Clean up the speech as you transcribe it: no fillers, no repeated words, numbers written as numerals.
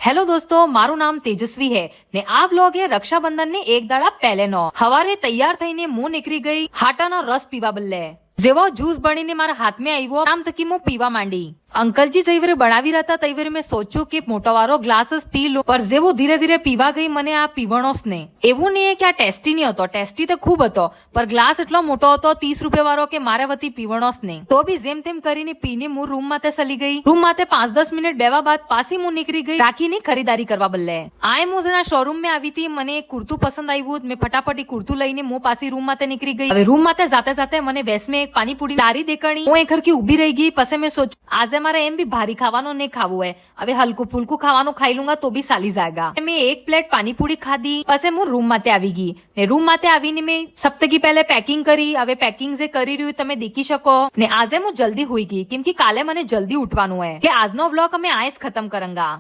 Hello दोस्तों, મારું નામ તેજસ્વી હે ને આ વ્લોગ હે રક્ષાબંધન ને એક દાડા પહેલેનો। હવારે તૈયાર થઈને હું નીકળી ગઈ હાટાનો રસ પીવા બદલે। જેવો જ્યુસ બનીને મારા હાથમાં આવ્યો આમ તકી હું પીવા માંડી। અંકલજી જઈવરે બનાવી રહ્યા હતા તઈવરે મેં સોચ્યું કે મોટો વારો ગ્લાસ જ પી લો, પર જેવો ધીરે ધીરે પીવા ગઈ મને આ પીવણો જ નહીં। એવું નહીં કે આ ટેસ્ટી નહીં હતો, ટેસ્ટી તો ખૂબ હતો, પર ગ્લાસ એટલો મોટો હતો 30 રૂપિયા વાળો કે મારે વતી પીવણો જ નહીં। તો બી જેમ તેમ કરીને પીને હું રૂમ માથે ચલી ગઈ। રૂમ માથે 5-10 મિનિટ બેવા બાદ પાછી હું નીકળી ગઈ રાખીની ખરીદારી કરવા બદલે। આ હું જણા શોરૂમ માં આવી હતી, મને એક કુર્તું પસંદ આવ્યું, મેં ફટાફટ કુર્તું લઈને હું પાછી રૂમ માથે નીકળી ગઈ। હવે રૂમ માથે જાતે જાતે મને બેસમે એક પાણીપુરી લારી દેખાણી, હું એક હરખી ઉભી રહી ગઈ। પછી મેં સોચ્યું આજે મારે એમ બી ભારી ખાવાનું નહીં ખાવું હે, હવે હલકું ફુલકું ખાવાનું ખાઈ લૂંગા તો બી ચાલી જાયગા। મેં એક પ્લેટ પાણીપુરી ખાધી, પછી હું રૂમ માથે આવી ગઈ ને રૂમ માથે આવીને મેં સપ્તકી પહેલે પેકિંગ કરી। હવે પેકિંગ જે કરી રહ્યું તમે દેખી શકો ને આજે હું જલ્દી હુઈ ગઈ કેમ કે કાલે મને જલ્દી ઉઠવાનું હે, કે આજનો વ્લોગ અમે આજ ખતમ કરંગા।